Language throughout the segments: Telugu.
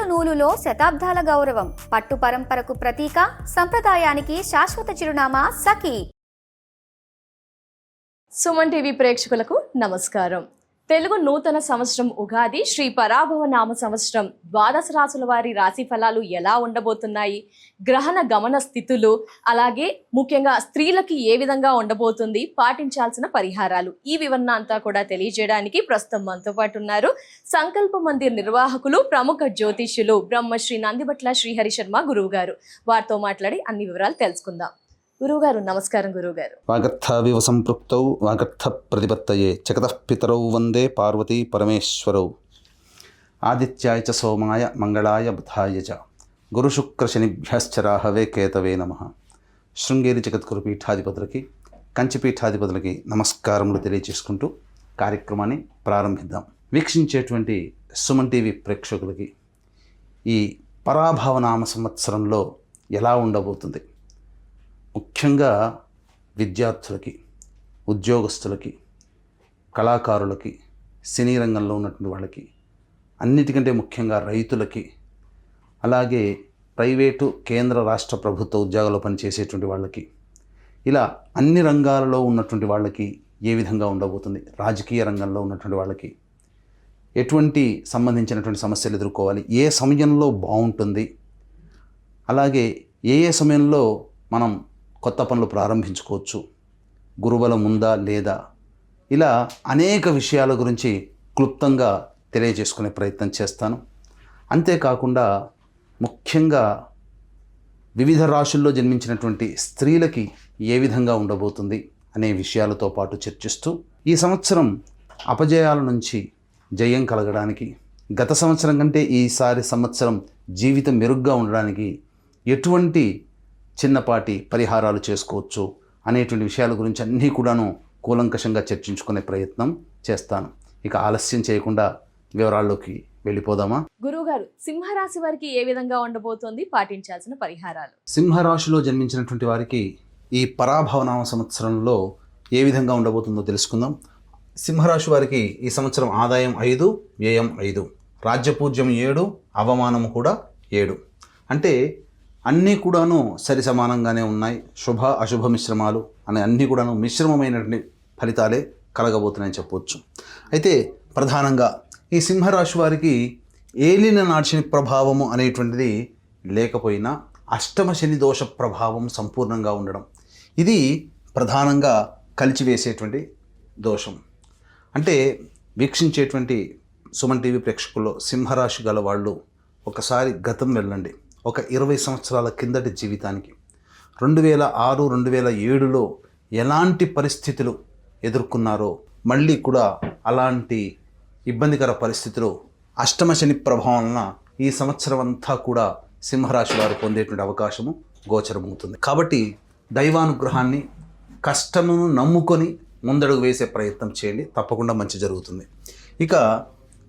నూలులో శతాబ్దాల గౌరవం, పట్టు పరంపరకు ప్రతీక, సంప్రదాయానికి శాశ్వత చిరునామా సఖీ. సుమన్ టీవీ ప్రేక్షకులకు నమస్కారం. తెలుగు నూతన సంవత్సరం ఉగాది శ్రీ పరాభవ నామ సంవత్సరం ద్వాదశ రాశుల వారి రాశి ఫలాలు ఎలా ఉండబోతున్నాయి, గ్రహణ గమన స్థితులు, అలాగే ముఖ్యంగా స్త్రీలకి ఏ విధంగా ఉండబోతుంది, పాటించాల్సిన పరిహారాలు, ఈ వివరణ అంతా కూడా తెలియజేయడానికి ప్రస్తుతం మనతో పాటు ఉన్నారు సంకల్ప మందిర్ నిర్వాహకులు, ప్రముఖ జ్యోతిష్యులు బ్రహ్మశ్రీ నందిబట్ల శ్రీహరి శర్మ గురువు గారు. వారితో మాట్లాడి అన్ని వివరాలు తెలుసుకుందాం. గురువుగారు నమస్కారం. గురువుగారు, వాగర్థావివ సంపృక్తౌ వాగర్థ ప్రతిపత్తయే జగతః పితరౌ వందే పార్వతీ పరమేశ్వరౌ. ఆదిత్యాయ చ సోమాయ మంగళాయ బుధాయ చ గురుశుక్రశనిభ్యశ్చ రాహవే కేతవే నమః. శృంగేరి జగద్గురు పీఠాధిపతులకి, కంచి పీఠాధిపతులకి నమస్కారములు తెలియజేసుకుంటూ కార్యక్రమాన్ని ప్రారంభిద్దాం. వీక్షించేటువంటి సుమన్ టీవీ ప్రేక్షకులకి ఈ పరాభవనామ సంవత్సరంలో ఎలా ఉండబోతుంది, ముఖ్యంగా విద్యార్థులకి, ఉద్యోగస్తులకి, కళాకారులకి, సినీ రంగంలో ఉన్నటువంటి వాళ్ళకి, అన్నిటికంటే ముఖ్యంగా రైతులకి, అలాగే ప్రైవేటు కేంద్ర రాష్ట్ర ప్రభుత్వ ఉద్యోగాల్లో పనిచేసేటువంటి వాళ్ళకి, ఇలా అన్ని రంగాలలో ఉన్నటువంటి వాళ్ళకి ఏ విధంగా ఉండబోతుంది, రాజకీయ రంగంలో ఉన్నటువంటి వాళ్ళకి ఎటువంటి సంబంధించినటువంటి సమస్యలు ఎదుర్కోవాలి, ఏ సమయంలో బాగుంటుంది, అలాగే ఏ సమయంలో మనం కొత్త పనులు ప్రారంభించుకోవచ్చు, గురుబలం ఉందా లేదా, ఇలా అనేక విషయాల గురించి క్లుప్తంగా తెలియజేసుకునే ప్రయత్నం చేస్తాను. అంతేకాకుండా ముఖ్యంగా వివిధ రాశుల్లో జన్మించినటువంటి స్త్రీలకి ఏ విధంగా ఉండబోతుంది అనే విషయాలతో పాటు చర్చిస్తూ ఈ సంవత్సరం అపజయాల నుంచి జయం కలగడానికి, గత సంవత్సరం కంటే ఈసారి సంవత్సరం జీవితం మెరుగ్గా ఉండడానికి ఎటువంటి చిన్నపాటి పరిహారాలు చేసుకోవచ్చు అనేటువంటి విషయాల గురించి అన్నీ కూడాను కూలంకషంగా చర్చించుకునే ప్రయత్నం చేస్తాను. ఇక ఆలస్యం చేయకుండా వివరాల్లోకి వెళ్ళిపోదామా? గురువుగారు, సింహరాశి వారికి ఏ విధంగా ఉండబోతోంది, పాటించాల్సిన పరిహారాలు? సింహరాశిలో జన్మించినటువంటి వారికి ఈ పరాభవనామ సంవత్సరంలో ఏ విధంగా ఉండబోతుందో తెలుసుకుందాం. సింహరాశి వారికి ఈ సంవత్సరం ఆదాయం 5, వ్యయం 5, రాజ్యపూజ్యం 7, అవమానం కూడా 7. అంటే అన్నీ కూడాను సరి సమానంగానే ఉన్నాయి. శుభ అశుభ మిశ్రమాలు అనే అన్నీ కూడాను మిశ్రమమైనటువంటి ఫలితాలే కలగబోతున్నాయని చెప్పవచ్చు. అయితే ప్రధానంగా ఈ సింహరాశి వారికి ఏలిన నాటి శని ప్రభావము అనేటువంటిది లేకపోయినా అష్టమ శని దోష ప్రభావం సంపూర్ణంగా ఉండడం, ఇది ప్రధానంగా కలిచివేసేటువంటి దోషం. అంటే వీక్షించేటువంటి సుమన్ టీవీ ప్రేక్షకుల్లో సింహరాశి గల వాళ్ళు ఒకసారి గతం వెళ్ళండి. ఒక 20 సంవత్సరాల కిందటి జీవితానికి 2006, 2007లో ఎలాంటి పరిస్థితులు ఎదుర్కొన్నారో మళ్ళీ కూడా అలాంటి ఇబ్బందికర పరిస్థితులు అష్టమ శని ప్రభావం వలన ఈ సంవత్సరం అంతా కూడా సింహరాశి వారు పొందేటువంటి అవకాశము గోచరమవుతుంది. కాబట్టి దైవానుగ్రహాన్ని, కష్టమును నమ్ముకొని ముందడుగు వేసే ప్రయత్నం చేయండి, తప్పకుండా మంచి జరుగుతుంది. ఇక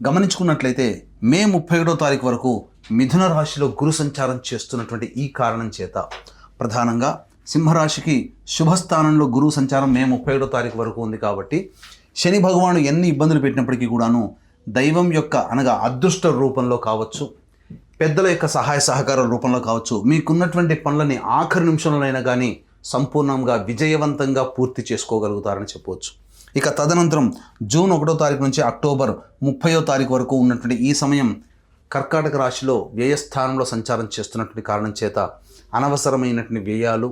గమనించుకున్నట్లయితే మే 31వ తారీఖు వరకు మిథున రాశిలో గురు సంచారం చేస్తున్నటువంటి ఈ కారణం చేత ప్రధానంగా సింహరాశికి శుభస్థానంలో గురువు సంచారం మే 31వ తారీఖు వరకు ఉంది. కాబట్టి శని భగవాను ఎన్ని ఇబ్బందులు పెట్టినప్పటికీ కూడాను దైవం యొక్క అనగా అదృష్ట రూపంలో కావచ్చు, పెద్దల యొక్క సహాయ సహకారాల రూపంలో కావచ్చు, మీకున్నటువంటి పనులని ఆఖరి నిమిషంలోనైనా కానీ సంపూర్ణంగా విజయవంతంగా పూర్తి చేసుకోగలుగుతారని చెప్పవచ్చు. ఇక తదనంతరం జూన్ 1వ తారీఖు నుంచి అక్టోబర్ 30వ తారీఖు వరకు ఉన్నటువంటి ఈ సమయం కర్కాటక రాశిలో వ్యయస్థానంలో సంచారం చేస్తున్నటువంటి కారణం చేత అనవసరమైనటువంటి వ్యయాలు,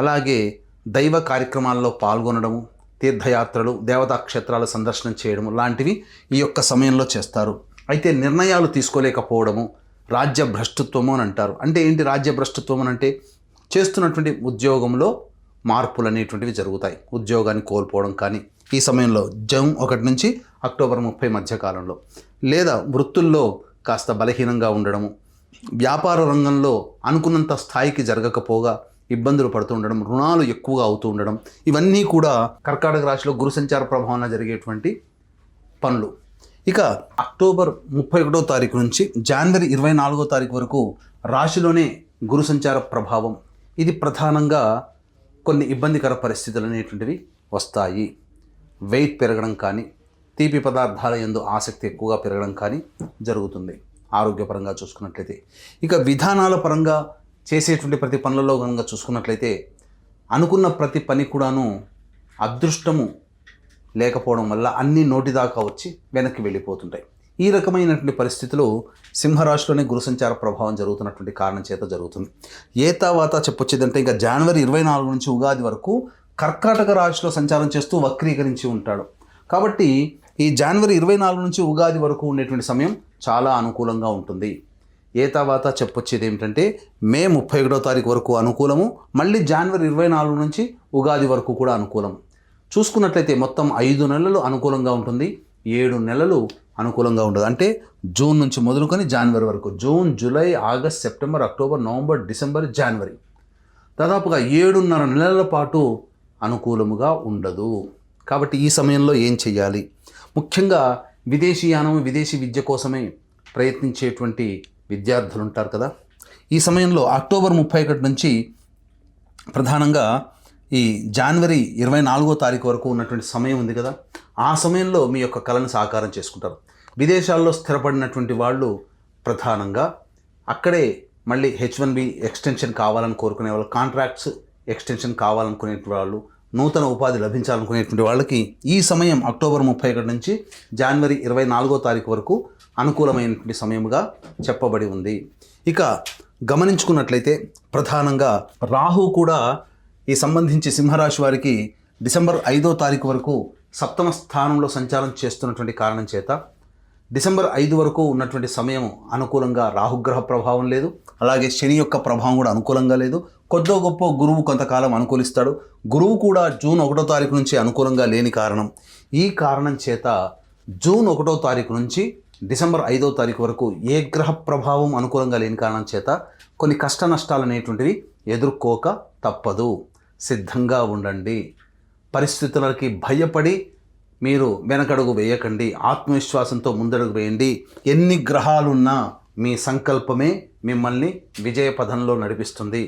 అలాగే దైవ కార్యక్రమాల్లో పాల్గొనడము, తీర్థయాత్రలు, దేవతా క్షేత్రాల సందర్శనం చేయడము లాంటివి ఈ యొక్క సమయంలో చేస్తారు. అయితే నిర్ణయాలు తీసుకోలేకపోవడము రాజ్య భ్రష్టత్వము అని అంటారు. అంటే ఏంటి రాజ్య భ్రష్టత్వం అని అంటే, చేస్తున్నటువంటి ఉద్యోగంలో మార్పులు అనేటువంటివి జరుగుతాయి. ఉద్యోగాన్ని కోల్పోవడం కానీ ఈ సమయంలో జూన్ 1 నుంచి అక్టోబర్ 30 మధ్య కాలంలో, లేదా వృత్తుల్లో కాస్త బలహీనంగా ఉండడము, వ్యాపార రంగంలో అనుకున్నంత స్థాయికి జరగకపోగా ఇబ్బందులు పడుతూ ఉండడం, రుణాలు ఎక్కువగా అవుతూ ఉండడం, ఇవన్నీ కూడా కర్కాటక రాశిలో గురు సంచార ప్రభావంలో జరిగేటువంటి పనులు. ఇక అక్టోబర్ 31వ తారీఖు నుంచి జనవరి 24వ తారీఖు వరకు రాశిలోనే గురు సంచార ప్రభావం. ఇది ప్రధానంగా కొన్ని ఇబ్బందికర పరిస్థితులు అనేటువంటివి వస్తాయి. వెయిట్ పెరగడం కానీ, తీపి పదార్థాల యందు ఆసక్తి ఎక్కువగా పెరగడం కానీ జరుగుతుంది. ఆరోగ్యపరంగా చూసుకున్నట్లయితే. ఇక విధానాల పరంగా చేసేటువంటి ప్రతి పనులలో కనుక చూసుకున్నట్లయితే అనుకున్న ప్రతి పని కూడాను అదృష్టము లేకపోవడం వల్ల అన్నీ నోటి దాకా వచ్చి వెనక్కి వెళ్ళిపోతుంటాయి. ఈ రకమైనటువంటి పరిస్థితులు సింహరాశిలోనే గురు సంచార ప్రభావం జరుగుతున్నటువంటి కారణం చేత జరుగుతుంది. ఏతావాత చెప్పొచ్చేదంటే ఇంకా జనవరి 24 నుంచి ఉగాది వరకు కర్కాటక రాశిలో సంచారం చేస్తూ వక్రీకరించి ఉంటాడు. కాబట్టి ఈ జనవరి 24 నుంచి ఉగాది వరకు ఉండేటువంటి సమయం చాలా అనుకూలంగా ఉంటుంది. ఏతావాత చెప్పొచ్చేది ఏమిటంటే మే 31వ తారీఖు వరకు అనుకూలము, మళ్ళీ జనవరి 24 నుంచి ఉగాది వరకు కూడా అనుకూలం. చూసుకున్నట్లయితే మొత్తం 5 నెలలు అనుకూలంగా ఉంటుంది, 7 నెలలు అనుకూలంగా ఉండదు. అంటే జూన్ నుంచి మొదలుకొని జనవరి వరకు, June, July, August, September, October, November, December, జనవరి, దాదాపుగా 7.5 నెలల పాటు అనుకూలముగా ఉండదు. కాబట్టి ఈ సమయంలో ఏం చేయాలి? ముఖ్యంగా విదేశీయానం, విదేశీ విద్య కోసమే ప్రయత్నించేటువంటి విద్యార్థులు ఉంటారు కదా, ఈ సమయంలో అక్టోబర్ 31 నుంచి ప్రధానంగా ఈ జనవరి 24వ తారీఖు వరకు ఉన్నటువంటి సమయం ఉంది కదా, ఆ సమయంలో మీ యొక్క కళను సాకారం చేసుకుంటారు. విదేశాల్లో స్థిరపడినటువంటి వాళ్ళు ప్రధానంగా అక్కడే మళ్ళీ H1B ఎక్స్టెన్షన్ కావాలని కోరుకునే వాళ్ళు, కాంట్రాక్ట్స్ ఎక్స్టెన్షన్ కావాలనుకునే వాళ్ళు, నూతన ఉపాధి లభించాలనుకునేటువంటి వాళ్ళకి ఈ సమయం అక్టోబర్ 31 నుంచి జనవరి 24వ తారీఖు వరకు అనుకూలమైనటువంటి సమయముగా చెప్పబడి ఉంది. ఇక గమనించుకున్నట్లయితే ప్రధానంగా రాహు కూడా ఈ సంబంధించి సింహరాశి వారికి డిసెంబర్ 5వ తారీఖు వరకు 7వ స్థానంలో సంచారం చేస్తున్నటువంటి కారణం చేత డిసెంబర్ 5 వరకు ఉన్నటువంటి సమయం అనుకూలంగా రాహుగ్రహ ప్రభావం లేదు, అలాగే శని యొక్క ప్రభావం కూడా అనుకూలంగా లేదు. కొద్దో గొప్ప గురువు కొంతకాలం అనుకూలిస్తాడు. గురువు కూడా జూన్ 1వ తారీఖు నుంచి అనుకూలంగా లేని కారణం, ఈ కారణం చేత జూన్ 1వ తారీఖు నుంచి డిసెంబర్ 5వ తారీఖు వరకు ఏ గ్రహ ప్రభావం అనుకూలంగా లేని కారణం చేత కొన్ని కష్ట నష్టాలు అనేటువంటివి ఎదుర్కోక తప్పదు. సిద్ధంగా ఉండండి. పరిస్థితులకి భయపడి మీరు వెనకడుగు వేయకండి, ఆత్మవిశ్వాసంతో ముందడుగు వేయండి. ఎన్ని గ్రహాలున్నా మీ సంకల్పమే మిమ్మల్ని విజయ పథంలో నడిపిస్తుంది.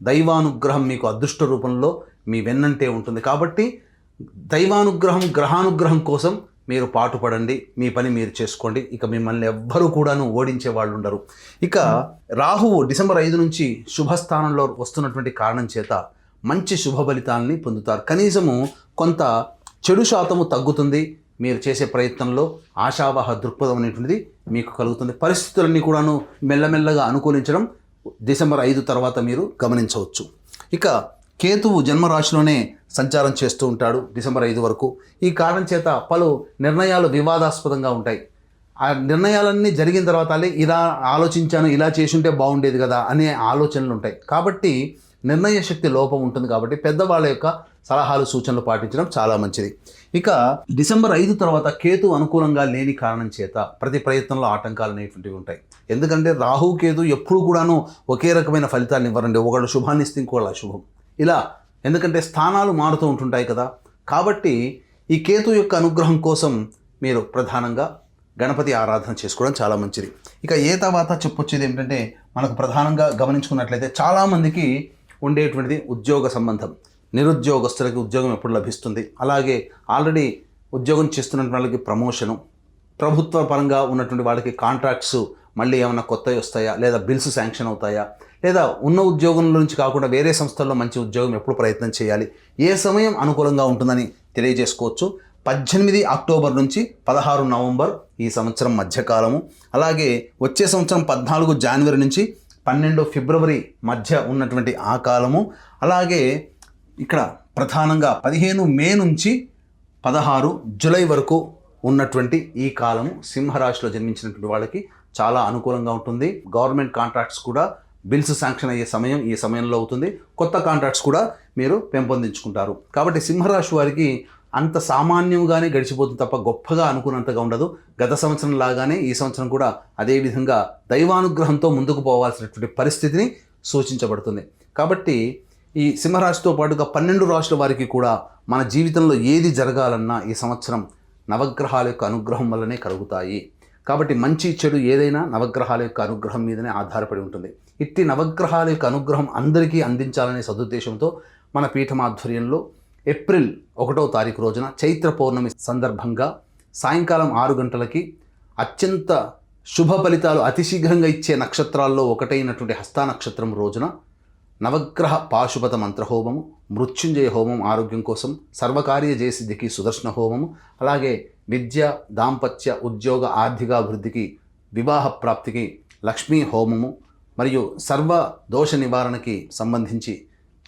దైవానుగ్రహం మీకు అదృష్ట రూపంలో మీ వెన్నంటే ఉంటుంది. కాబట్టి దైవానుగ్రహం, గ్రహానుగ్రహం కోసం మీరు పాటుపడండి, మీ పని మీరు చేసుకోండి. ఇక మిమ్మల్ని ఎవ్వరూ కూడాను ఓడించే వాళ్ళు ఉండరు. ఇక రాహువు డిసెంబర్ 5 నుంచి శుభస్థానంలో వస్తున్నటువంటి కారణం చేత మంచి శుభ ఫలితాలని పొందుతారు. కనీసము కొంత చెడు శాతము తగ్గుతుంది. మీరు చేసే ప్రయత్నంలో ఆశావాహ దృక్పథం అనేటువంటిది మీకు కలుగుతుంది. పరిస్థితులన్నీ కూడాను మెల్లమెల్లగా అనుకూలించడం డిసెంబర్ 5 తర్వాత మీరు గమనించవచ్చు. ఇక కేతువు జన్మరాశిలోనే సంచారం చేస్తూ ఉంటాడు డిసెంబర్ 5 వరకు. ఈ కారణం చేత పలు నిర్ణయాలు వివాదాస్పదంగా ఉంటాయి. ఆ నిర్ణయాలన్నీ జరిగిన తర్వాత ఇలా ఆలోచించాను, ఇలా చేసుంటే బాగుండేది కదా అనే ఆలోచనలు ఉంటాయి. కాబట్టి నిర్ణయ శక్తి లోపం ఉంటుంది. కాబట్టి పెద్దవాళ్ళ యొక్క సలహాలు, సూచనలు పాటించడం చాలా మంచిది. ఇక డిసెంబర్ 5 తర్వాత కేతు అనుకూలంగా లేని కారణం చేత ప్రతి ప్రయత్నంలో ఆటంకాలు అనేటువంటివి ఉంటాయి. ఎందుకంటే రాహు, కేతు ఎప్పుడు కూడాను ఒకే రకమైన ఫలితాలను ఇవ్వరండి. ఒకడు శుభాన్ని ఇస్తే ఇంకోళ్ళు అశుభం, ఇలా. ఎందుకంటే స్థానాలు మారుతూ ఉంటుంటాయి కదా. కాబట్టి ఈ కేతు యొక్క అనుగ్రహం కోసం మీరు ప్రధానంగా గణపతి ఆరాధన చేసుకోవడం చాలా మంచిది. ఇక ఏ తర్వాత చెప్పొచ్చేది ఏమిటంటే మనకు ప్రధానంగా గమనించుకున్నట్లయితే చాలామందికి ఉండేటువంటిది ఉద్యోగ సంబంధం. నిరుద్యోగస్తులకి ఉద్యోగం ఎప్పుడు లభిస్తుంది, అలాగే ఆల్రెడీ ఉద్యోగం చేస్తున్న వాళ్ళకి ప్రమోషను, ప్రభుత్వ పరంగా ఉన్నటువంటి వాళ్ళకి కాంట్రాక్ట్స్ మళ్ళీ ఏమైనా కొత్తవి వస్తాయా, లేదా బిల్స్ శాంక్షన్ అవుతాయా, లేదా ఉన్న ఉద్యోగం నుంచి కాకుండా వేరే సంస్థల్లో మంచి ఉద్యోగం ఎప్పుడు ప్రయత్నం చేయాలి, ఏ సమయం అనుకూలంగా ఉంటుందని తెలియజేసుకోవచ్చు. 18 అక్టోబర్ నుంచి 16 నవంబర్ ఈ సంవత్సరం మధ్యకాలము, అలాగే వచ్చే సంవత్సరం 14 జనవరి నుంచి 12 ఫిబ్రవరి మధ్య ఉన్నటువంటి ఆ కాలము, అలాగే ఇక్కడ ప్రధానంగా 15 మే నుంచి 16 జూలై వరకు ఉన్నటువంటి ఈ కాలము సింహరాశిలో జన్మించినటువంటి వాళ్ళకి చాలా అనుకూలంగా ఉంటుంది. గవర్నమెంట్ కాంట్రాక్ట్స్ కూడా బిల్స్ శాంక్షన్ అయ్యే సమయం ఈ సమయంలో అవుతుంది. కొత్త కాంట్రాక్ట్స్ కూడా మీరు పెంపొందించుకుంటారు. కాబట్టి సింహరాశి వారికి అంత సామాన్యంగానే గడిచిపోతుంది తప్ప గొప్పగా అనుకున్నంతగా ఉండదు. గత సంవత్సరం లాగానే ఈ సంవత్సరం కూడా అదేవిధంగా దైవానుగ్రహంతో ముందుకు పోవాల్సినటువంటి పరిస్థితిని సూచించబడుతుంది. కాబట్టి ఈ సింహరాశితో పాటుగా 12 రాశుల వారికి కూడా మన జీవితంలో ఏది జరగాలన్నా ఈ సంవత్సరం నవగ్రహాల యొక్క అనుగ్రహం వల్లనే కలుగుతాయి. కాబట్టి మంచి చెడు ఏదైనా నవగ్రహాల యొక్క అనుగ్రహం మీదనే ఆధారపడి ఉంటుంది. ఇట్టి నవగ్రహాల యొక్క అనుగ్రహం అందరికీ అందించాలనే సదుద్దేశంతో మన పీఠం ఆధ్వర్యంలో ఏప్రిల్ 1వ తారీఖు రోజున చైత్ర పౌర్ణమి సందర్భంగా సాయంకాలం 6 గంటలకి అత్యంత శుభ ఫలితాలు అతి శీఘ్రంగా ఇచ్చే నక్షత్రాల్లో ఒకటైనటువంటి హస్త నక్షత్రం రోజున నవగ్రహ పాశుపత మంత్రహోమము, మృత్యుంజయ హోమం ఆరోగ్యం కోసం, సర్వకార్య జయసిద్ధికి సుదర్శన హోమము, అలాగే విద్య, దాంపత్య, ఉద్యోగ, ఆర్థికాభివృద్ధికి, వివాహ ప్రాప్తికి లక్ష్మీ హోమము మరియు సర్వ దోష నివారణకి సంబంధించి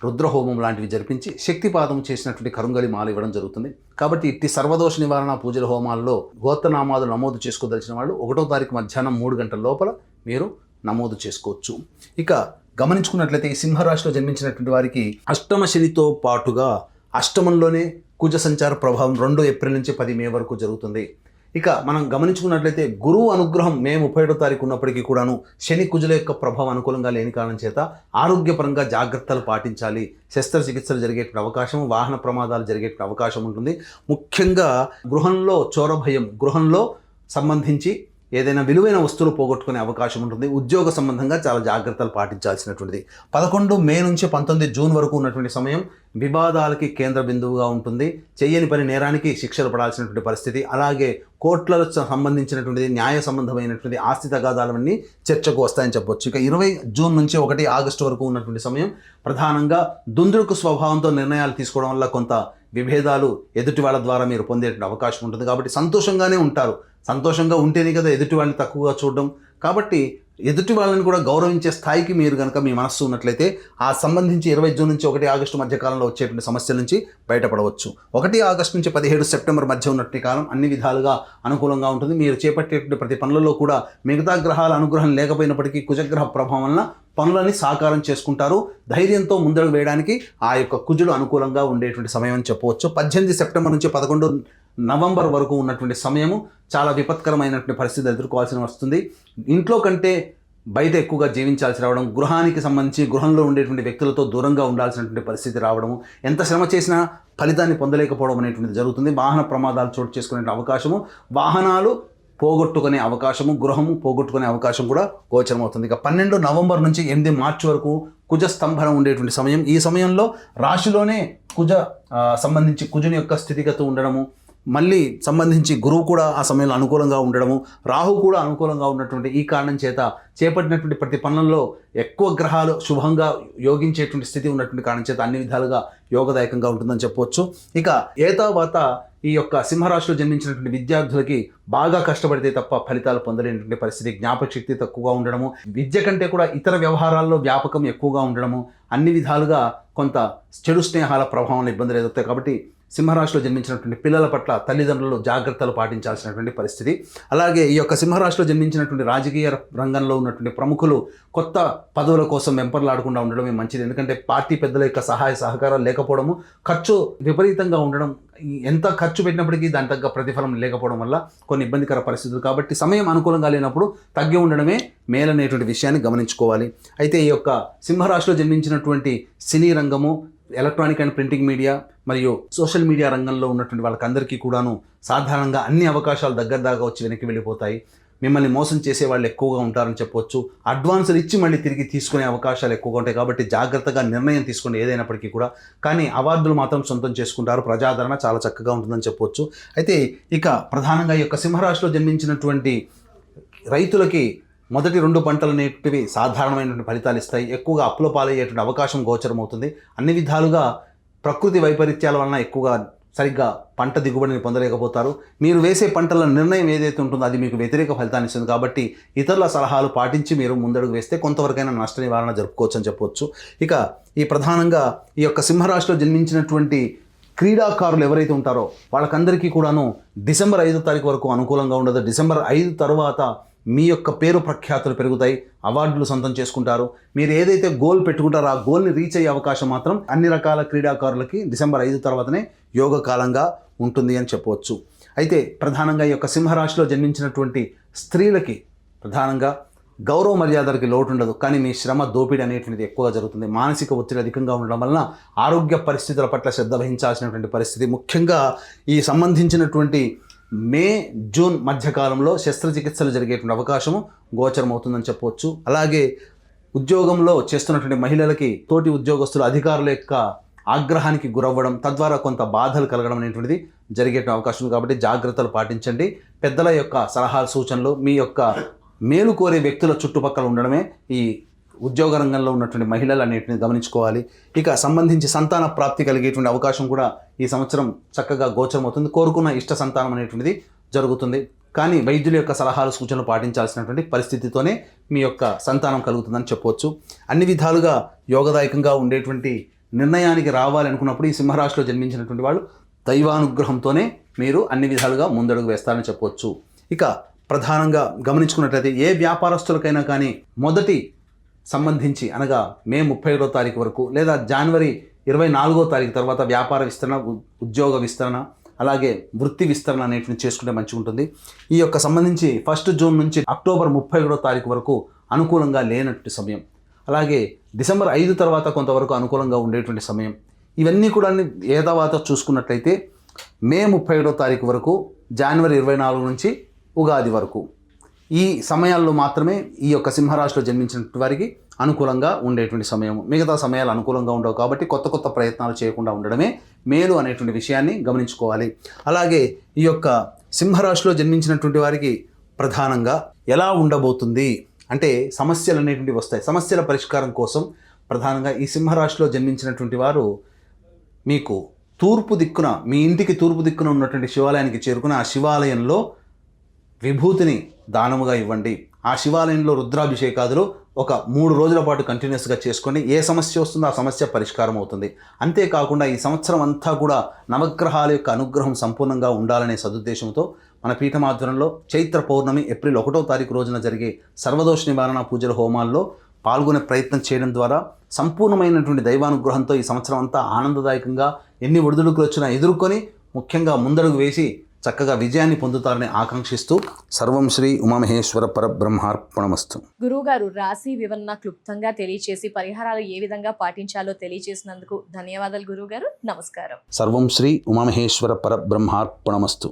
రుద్రహోమం లాంటివి జరిపించి శక్తిపాదం చేసినటువంటి కరుంగలి మాల ఇవ్వడం జరుగుతుంది. కాబట్టి ఇట్టి సర్వదోష నివారణ పూజల హోమాల్లో గోత్రనామాలు నమోదు చేసుకోదలిచిన వాళ్ళు 1వ తారీఖు మధ్యాహ్నం 3 గంటల లోపల మీరు నమోదు చేసుకోవచ్చు. ఇక గమనించుకున్నట్లయితే ఈ సింహరాశిలో జన్మించినటువంటి వారికి అష్టమ శనితో పాటుగా అష్టమంలోనే కుజ సంచార ప్రభావం 2 ఏప్రిల్ నుంచి 10 మే వరకు జరుగుతుంది. ఇక మనం గమనించుకున్నట్లయితే గురువు అనుగ్రహం మే 31వ తారీఖు ఉన్నప్పటికీ కూడాను శని కుజుల యొక్క ప్రభావం అనుకూలంగా లేని కారణం చేత ఆరోగ్యపరంగా జాగ్రత్తలు పాటించాలి. శస్త్రచికిత్సలు జరిగేటువంటి అవకాశం, వాహన ప్రమాదాలు జరిగేటువంటి అవకాశం ఉంటుంది. ముఖ్యంగా గృహంలో చోర భయం, గృహంలో సంబంధించి ఏదైనా విలువైన వస్తువులు పోగొట్టుకునే అవకాశం ఉంటుంది. ఉద్యోగ సంబంధంగా చాలా జాగ్రత్తలు పాటించాల్సినటువంటిది. 11 మే నుంచి 19 జూన్ వరకు ఉన్నటువంటి సమయం వివాదాలకి కేంద్ర బిందువుగా ఉంటుంది. చెయ్యని పని నేరానికి శిక్షలు పడాల్సినటువంటి పరిస్థితి, అలాగే కోర్టులకు సంబంధించినటువంటిది, న్యాయ సంబంధమైనటువంటి ఆస్తి తగాదాలన్నీ చర్చకు వస్తాయని చెప్పొచ్చు. ఇక 20 జూన్ నుంచి 1 ఆగస్టు వరకు ఉన్నటువంటి సమయం ప్రధానంగా దుందుడుకు స్వభావంతో నిర్ణయాలు తీసుకోవడం వల్ల కొంత విభేదాలు ఎదుటి వాళ్ళ ద్వారా మీరు పొందేటువంటి అవకాశం ఉంటుంది. కాబట్టి సంతోషంగానే ఉంటారు. సంతోషంగా ఉంటేనే కదా ఎదుటి వాళ్ళని తక్కువగా చూడడం. కాబట్టి ఎదుటి వాళ్ళని కూడా గౌరవించే స్థాయికి మీరు కనుక మీ మనస్సు ఉన్నట్లయితే ఆ సంబంధించి 20 జూన్ నుంచి 1 ఆగస్టు మధ్య కాలంలో వచ్చేటువంటి సమస్యల నుంచి బయటపడవచ్చు. 1 ఆగస్టు నుంచి 17 సెప్టెంబర్ మధ్య ఉన్నటువంటి కాలం అన్ని విధాలుగా అనుకూలంగా ఉంటుంది. మీరు చేపట్టేటువంటి ప్రతి పనులలో కూడా మిగతా గ్రహాల అనుగ్రహం లేకపోయినప్పటికీ కుజగ్రహ ప్రభావం వలన పనులని సాకారం చేసుకుంటారు. ధైర్యంతో ముందడుగు వేయడానికి ఆ యొక్క కుజుడు అనుకూలంగా ఉండేటువంటి సమయం అని చెప్పవచ్చు. 18 సెప్టెంబర్ నుంచి 11 నవంబర్ వరకు ఉన్నటువంటి సమయము చాలా విపత్కరమైనటువంటి పరిస్థితులు ఎదుర్కోవాల్సి వస్తుంది. ఇంట్లో కంటే బయట ఎక్కువగా జీవించాల్సి రావడం, గృహానికి సంబంధించి గృహంలో ఉండేటువంటి వ్యక్తులతో దూరంగా ఉండాల్సినటువంటి పరిస్థితి రావడము, ఎంత శ్రమ చేసినా ఫలితాన్ని పొందలేకపోవడం అనేటువంటిది జరుగుతుంది. వాహన ప్రమాదాలు చోటు చేసుకునే అవకాశము, వాహనాలు పోగొట్టుకునే అవకాశము, గృహము పోగొట్టుకునే అవకాశం కూడా గోచరమవుతుంది. ఇక 12 నవంబర్ నుంచి 8 మార్చి వరకు కుజ స్తంభనం ఉండేటువంటి సమయం. ఈ సమయంలో రాశిలోనే సంబంధించి కుజుని యొక్క స్థితిగతి ఉండడము, మళ్ళీ సంబంధించి గురువు కూడా ఆ సమయంలో అనుకూలంగా ఉండడము, రాహు కూడా అనుకూలంగా ఉన్నటువంటి ఈ కారణం చేత చేపట్టినటువంటి ప్రతి పనులలో ఎక్కువ గ్రహాలు శుభంగా యోగించేటువంటి స్థితి ఉన్నటువంటి కారణం చేత అన్ని విధాలుగా యోగదాయకంగా ఉంటుందని చెప్పవచ్చు. ఇక ఏతావాత ఈ యొక్క సింహరాశిలో జన్మించినటువంటి విద్యార్థులకి బాగా కష్టపడితే తప్ప ఫలితాలు పొందలేనటువంటి పరిస్థితి, జ్ఞాపక శక్తి తక్కువగా ఉండడము, విద్య కంటే కూడా ఇతర వ్యవహారాల్లో వ్యాపకం ఎక్కువగా ఉండడము, అన్ని విధాలుగా కొంత చెడు స్నేహాల ప్రభావంలో ఇబ్బందులు ఎదుగుతాయి. కాబట్టి సింహరాశిలో జన్మించినటువంటి పిల్లల పట్ల తల్లిదండ్రులు జాగ్రత్తలు పాటించాల్సినటువంటి పరిస్థితి. అలాగే ఈ యొక్క సింహరాశిలో జన్మించినటువంటి రాజకీయ రంగంలో ఉన్నటువంటి ప్రముఖులు కొత్త పదవుల కోసం వెంపర్లాడకుండా ఉండడమే మంచిది. ఎందుకంటే పార్టీ పెద్దల యొక్క సహాయ సహకారాలు లేకపోవడము, ఖర్చు విపరీతంగా ఉండడం, ఎంత ఖర్చు పెట్టినప్పటికీ దాని తగ్గ ప్రతిఫలం లేకపోవడం వల్ల కొన్ని ఇబ్బందికర పరిస్థితులు. కాబట్టి సమయం అనుకూలంగా లేనప్పుడు తగ్గి ఉండడమే మేలనేటువంటి విషయాన్ని గమనించుకోవాలి. అయితే ఈ యొక్క సింహరాశిలో జన్మించినటువంటి సినీ రంగము, ఎలక్ట్రానిక్ అండ్ ప్రింటింగ్ మీడియా మరియు సోషల్ మీడియా రంగంలో ఉన్నటువంటి వాళ్ళకందరికీ కూడాను సాధారణంగా అన్ని అవకాశాలు దగ్గర దాకా వచ్చి వెనక్కి వెళ్ళిపోతాయి. మిమ్మల్ని మోసం చేసే వాళ్ళు ఎక్కువగా ఉంటారని చెప్పవచ్చు. అడ్వాన్సులు ఇచ్చి మళ్ళీ తిరిగి తీసుకునే అవకాశాలు ఎక్కువగా ఉంటాయి. కాబట్టి జాగ్రత్తగా నిర్ణయం తీసుకోండి ఏదైనప్పటికీ కూడా. కానీ అవార్డులు మాత్రం సొంతం చేసుకుంటారు. ప్రజాదరణ చాలా చక్కగా ఉంటుందని చెప్పవచ్చు. అయితే ఇక ప్రధానంగా ఈ యొక్క సింహరాశిలో జన్మించినటువంటి రైతులకి మొదటి 2 పంటలు అనేటివి సాధారణమైనటువంటి ఫలితాలు ఇస్తాయి. ఎక్కువగా అప్పుల పాలయ్యేటువంటి అవకాశం గోచరం అవుతుంది. అన్ని విధాలుగా ప్రకృతి వైపరీత్యాల వలన ఎక్కువగా సరిగ్గా పంట దిగుబడిని పొందలేకపోతారు. మీరు వేసే పంటల నిర్ణయం ఏదైతే ఉంటుందో అది మీకు వ్యతిరేక ఫలితాన్ని ఇస్తుంది. కాబట్టి ఇతరుల సలహాలు పాటించి మీరు ముందడుగు వేస్తే కొంతవరకైనా నష్ట నివారణ జరుపుకోవచ్చు అని చెప్పవచ్చు. ఇక ఈ ప్రధానంగా ఈ యొక్క సింహరాశిలో జన్మించినటువంటి క్రీడాకారులు ఎవరైతే ఉంటారో వాళ్ళకందరికీ కూడాను డిసెంబర్ 5వ తారీఖు వరకు అనుకూలంగా ఉండదు. డిసెంబర్ 5 తర్వాత మీ యొక్క పేరు ప్రఖ్యాతులు పెరుగుతాయి, అవార్డులు సొంతం చేసుకుంటారు. మీరు ఏదైతే గోల్ పెట్టుకుంటారో ఆ గోల్ని రీచ్ అయ్యే అవకాశం మాత్రం అన్ని రకాల క్రీడాకారులకి డిసెంబర్ 5 తర్వాతనే యోగ కాలంగా ఉంటుంది అని చెప్పవచ్చు. అయితే ప్రధానంగా ఈ యొక్క సింహరాశిలో జన్మించినటువంటి స్త్రీలకి ప్రధానంగా గౌరవ మర్యాదలకి లోటు ఉండదు. కానీ మీ శ్రమ దోపిడీ అనేటువంటిది ఎక్కువగా జరుగుతుంది. మానసిక ఒత్తిడి అధికంగా ఉండడం వలన ఆరోగ్య పరిస్థితుల పట్ల శ్రద్ధ వహించాల్సినటువంటి పరిస్థితి. ముఖ్యంగా ఈ సంబంధించినటువంటి మే జూన్ మధ్యకాలంలో శస్త్రచికిత్సలు జరిగేటువంటి అవకాశము గోచరం అవుతుందని చెప్పవచ్చు. అలాగే ఉద్యోగంలో చేస్తున్నటువంటి మహిళలకి తోటి ఉద్యోగస్తులు అధికారుల యొక్క ఆగ్రహానికి గురవ్వడం, తద్వారా కొంత బాధలు కలగడం అనేటువంటిది జరిగే అవకాశం ఉంది. కాబట్టి జాగ్రత్తలు పాటించండి. పెద్దల యొక్క సలహాలు సూచనలు, మీ యొక్క మేలు కోరే వ్యక్తుల చుట్టుపక్కల ఉండడమే ఈ ఉద్యోగ రంగంలో ఉన్నటువంటి మహిళలు అన్నిటిని గమనించుకోవాలి. ఇక సంబంధించి సంతాన ప్రాప్తి కలిగేటువంటి అవకాశం కూడా ఈ సంవత్సరం చక్కగా గోచరమవుతుంది. కోరుకున్న ఇష్ట సంతానం అనేటువంటిది జరుగుతుంది. కానీ వైద్యుల యొక్క సలహాలు సూచనలు పాటించాల్సినటువంటి పరిస్థితితోనే మీ యొక్క సంతానం కలుగుతుందని చెప్పవచ్చు. అన్ని విధాలుగా యోగదాయకంగా ఉండేటువంటి నిర్ణయానికి రావాలనుకున్నప్పుడు ఈ సింహరాశిలో జన్మించినటువంటి వాళ్ళు దైవానుగ్రహంతోనే మీరు అన్ని విధాలుగా ముందడుగు వేస్తారని చెప్పవచ్చు. ఇక ప్రధానంగా గమనించుకున్నట్లయితే ఏ వ్యాపారస్తులకైనా కానీ మొదటి సంబంధించి అనగా మే 31వ తారీఖు వరకు లేదా జనవరి 24వ తారీఖు తర్వాత వ్యాపార విస్తరణ, ఉద్యోగ విస్తరణ, అలాగే వృత్తి విస్తరణ అనేటువంటి చేసుకుంటే మంచిగా ఉంటుంది. ఈ యొక్క సంబంధించి 1 జూన్ నుంచి అక్టోబర్ 31వ తారీఖు వరకు అనుకూలంగా లేనటువంటి సమయం, అలాగే డిసెంబర్ 5 తర్వాత కొంతవరకు అనుకూలంగా ఉండేటువంటి సమయం. ఇవన్నీ కూడా తర్వాత చూసుకున్నట్లయితే మే 31వ తారీఖు వరకు, జనవరి 24 నుంచి ఉగాది వరకు ఈ సమయాల్లో మాత్రమే ఈ యొక్క సింహరాశిలో జన్మించినటువంటి వారికి అనుకూలంగా ఉండేటువంటి సమయం. మిగతా సమయాలు అనుకూలంగా ఉండవు కాబట్టి కొత్త ప్రయత్నాలు చేయకుండా ఉండడమే మేలు అనేటువంటి విషయాన్ని గమనించుకోవాలి. అలాగే ఈ యొక్క సింహరాశిలో జన్మించినటువంటి వారికి ప్రధానంగా ఎలా ఉండబోతుంది అంటే సమస్యలు అనేటువంటివి వస్తాయి. సమస్యల పరిష్కారం కోసం ప్రధానంగా ఈ సింహరాశిలో జన్మించినటువంటి వారు మీకు తూర్పు దిక్కున, మీ ఇంటికి తూర్పు దిక్కున ఉన్నటువంటి శివాలయానికి చేరుకుని ఆ శివాలయంలో విభూతిని దానముగా ఇవ్వండి. ఆ శివాలయంలో రుద్రాభిషేకాదులు ఒక 3 రోజుల పాటు కంటిన్యూస్గా చేసుకోండి. ఏ సమస్య వస్తుందో ఆ సమస్య పరిష్కారం అవుతుంది. అంతేకాకుండా ఈ సంవత్సరం అంతా కూడా నవగ్రహాల యొక్క అనుగ్రహం సంపూర్ణంగా ఉండాలనే సదుద్దేశంతో మన పీఠమాధ్వర్యంలో చైత్ర పౌర్ణమి ఏప్రిల్ 1వ తారీఖు రోజున జరిగే సర్వదోష నివారణ పూజల హోమాల్లో పాల్గొనే ప్రయత్నం చేయడం ద్వారా సంపూర్ణమైనటువంటి దైవానుగ్రహంతో ఈ సంవత్సరం అంతా ఆనందదాయకంగా ఎన్ని ఒడిదుడుకులు వచ్చినా ఎదుర్కొని ముఖ్యంగా ముందడుగు వేసి చక్కగా విజయాన్ని పొందుతారని ఆకాంక్షిస్తూ సర్వం శ్రీ ఉమామహేశ్వర పరబ్రహ్మార్పణమస్తు. గురువుగారు రాశి వివరణ క్లుప్తంగా తెలియచేసి పరిహారాలు ఏ విధంగా పాటించాలో తెలియచేసినందుకు ధన్యవాదాలు గురువుగారు. నమస్కారం. సర్వం శ్రీ ఉమామహేశ్వర పరబ్రహ్మార్పణమస్తు.